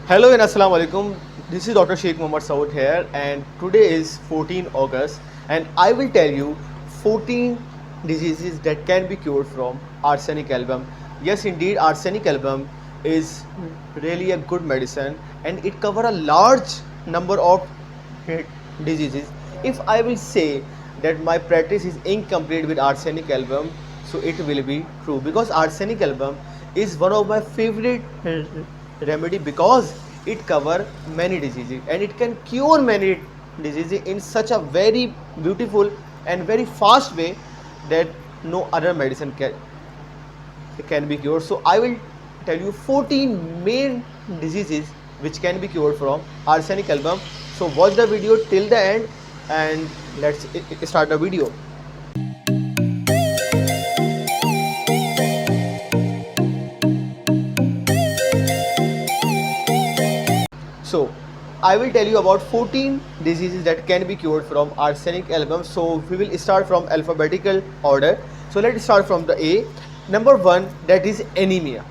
Hello and Assalamu alaikum. This is Dr. Sheikh Mohammad Saud here, and today is 14 August, and I will tell you 14 diseases that can be cured from arsenic album. Yes, indeed, arsenic album is really a good medicine, and it cover a large number of diseases. If I will say that my practice is incomplete with arsenic album, so it will be true because arsenic album is one of my favorite remedy because it cover many diseases and it can cure many diseases in such a very beautiful and very fast way that no other medicine can be cured. So I will tell you 14 main diseases which can be cured from arsenic album. So watch the video till the end and let's start the video. So I will tell you about 14 diseases that can be cured from arsenic album. So we will start from alphabetical order. So let's start from the A. Number one, that is anemia.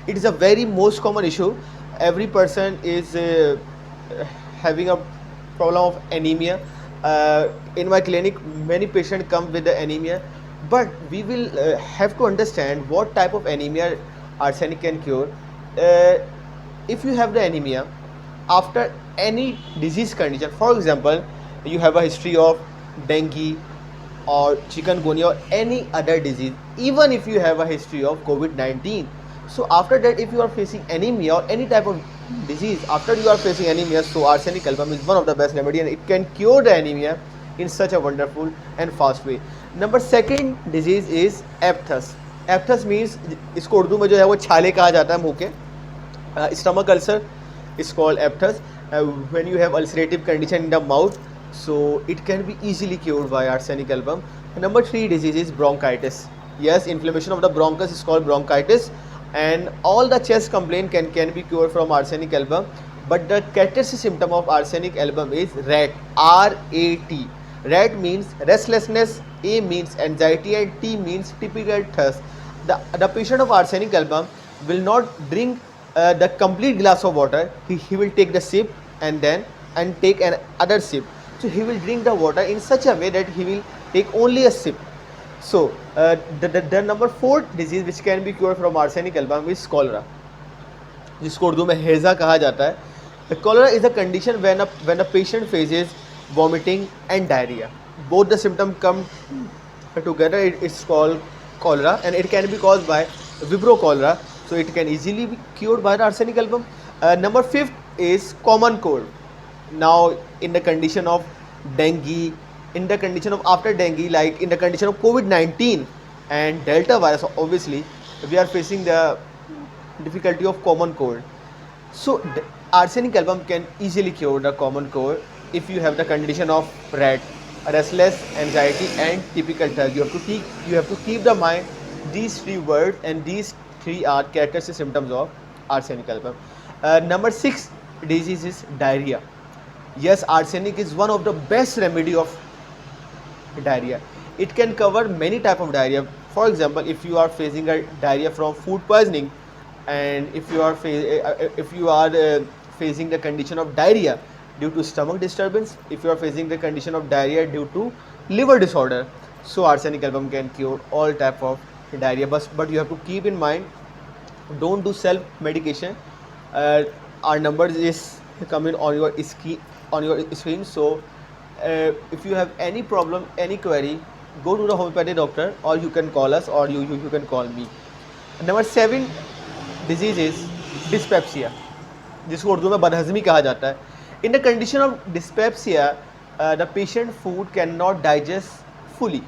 It is a very most common issue. Every person is having a problem of anemia. In my clinic, many patients come with the anemia, but we will have to understand what type of anemia arsenic can cure. Uh, if you have the anemia after any disease condition, for example, you have a history of dengue or chikungunya or any other disease, even if you have a history of COVID-19. So after that, if you are facing anemia or any type of disease, after you are facing anemia, so arsenic album is one of the best remedy and it can cure the anemia in such a wonderful and fast way. Number second disease is aphthous. Aphthous means इसको उर्दू में जो है वो छाले कहा जाता है मुंह के. Stomach ulcer is called aphthous. When you have ulcerative condition in the mouth, so it can be easily cured by arsenic album. Number three disease is bronchitis. Yes, inflammation of the bronchus is called bronchitis, and all the chest complaint can be cured from arsenic album. But the characteristic symptom of arsenic album is RAT. R-A-T. RAT means restlessness, A means anxiety, and T means typical thirst. The patient of arsenic album will not drink the complete glass of water. He will take the sip and then take another sip. So he will drink the water in such a way that he will take only a sip. So the number four disease which can be cured from arsenic album is cholera, जिसको उर्दू में हैज़ा कहा जाता है. Cholera is a condition when a patient faces vomiting and diarrhea. Both the symptoms come together. It's called cholera, and it can be caused by Vibrio cholera. So it can easily be cured by the arsenic album. Number fifth is common cold. Now in the condition of dengue, in the condition of after dengue, like in the condition of COVID-19 and Delta virus, obviously we are facing the difficulty of common cold. So arsenic album can easily cure the common cold if you have the condition of RAT, restless, anxiety, and typical thirst. You have to keep the mind these three words, and these three are characteristic symptoms of arsenic album. Number six disease is diarrhea. Yes, arsenic is one of the best remedy of diarrhea. It can cover many type of diarrhea. For example, if you are facing a diarrhea from food poisoning, and if you are facing the condition of diarrhea due to stomach disturbance, if you are facing the condition of diarrhea due to liver disorder, so arsenic album can cure all type of diarrhea. But you have to keep in mind, don't do self medication. Our numbers is coming on your screen. So if you have any problem, any query, go to the homeopathy doctor, or you can call us, or you can call me. Number seven disease is dyspepsia, जिसको उर्दू में बदहज़मी कहा जाता है. In the condition of dyspepsia, the patient food cannot digest fully.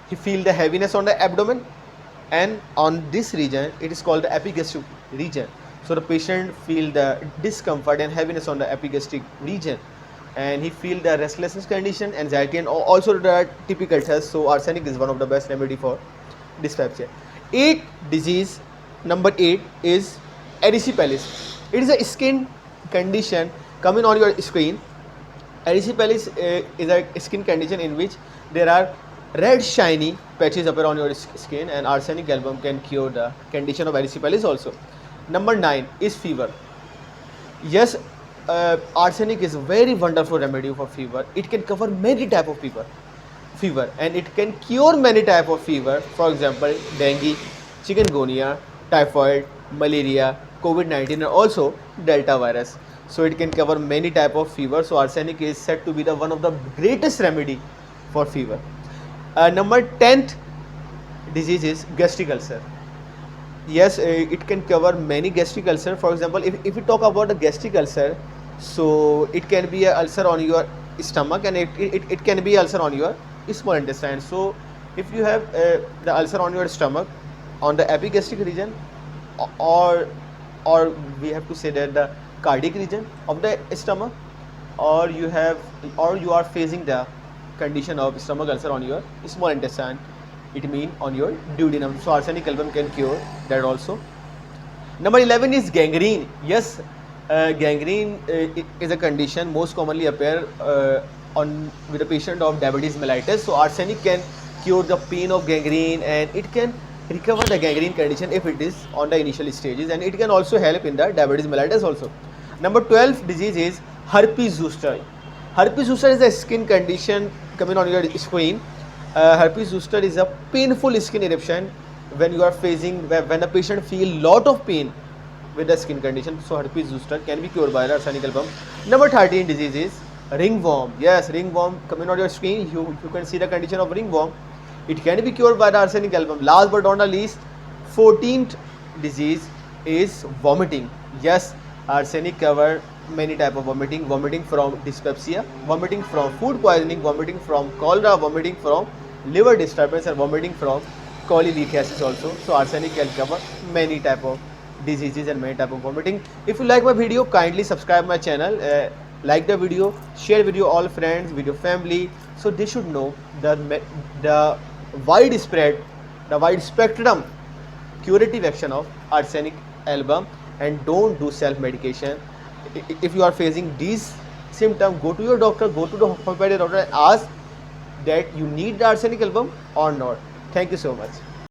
He feel the heaviness on the abdomen, and on this region it is called the epigastric region. So the patient feel the discomfort and heaviness on the epigastric region, and he feel the restlessness condition, anxiety, and also the typical thirst. So arsenic is one of the best remedy for dyspepsia. Number 8 is erysipelas. It is a skin condition coming on your screen. Erysipelas is a skin condition in which there are red shiny patches appear on your skin, and arsenic album can cure the condition of erysipelas also. Number 9 is fever. Yes, arsenic is a very wonderful remedy for fever. It can cover many type of fever, and it can cure many type of fever. For example, dengue, chikungunya, typhoid, malaria, COVID-19, and also Delta virus. So it can cover many type of fever. So arsenic is said to be the one of the greatest remedy for fever. Number 10th disease is gastric ulcer. Yes, it can cover many gastric ulcer. For example, if we talk about the gastric ulcer, so it can be a ulcer on your stomach, and it can be ulcer on your small intestine. So if you have the ulcer on your stomach, on the epigastric region, or or we have to say that the cardiac region of the stomach, or you are facing the condition of stomach ulcer on your small intestine, it means on your duodenum. So arsenic album can cure that also. Number 11 is gangrene. Yes, gangrene is a condition most commonly appear on with a patient of diabetes mellitus. So arsenic can cure the pain of gangrene, and it can recover the gangrene condition if it is on the initial stages, and it can also help in the diabetes mellitus also. Number 12 disease is herpes zoster. Herpes zoster is a skin condition coming on your screen. Herpes zoster is a painful skin eruption when you are facing, when the patient feel lot of pain with the skin condition. So herpes zoster can be cured by the arsenic album. Number 13 disease is ringworm. Yes, ringworm coming on your screen. You can see the condition of ringworm. It can be cured by the arsenic album. Last but not the least, 14th disease is vomiting. Yes, arsenic cover many type of vomiting. Vomiting from dyspepsia, vomiting from food poisoning, vomiting from cholera, vomiting from liver disturbance, and vomiting from cholelithiasis also. So arsenic can cover many type of diseases and many type of vomiting. If you like my video, kindly subscribe my channel, like the video, share with your all friends, with your family, so they should know the widespread, the wide spectrum curative action of arsenic album. And don't do self medication. If you are facing these symptoms, go to your doctor, go to the homeopathic doctor, and ask that you need the arsenic album or not. Thank you so much.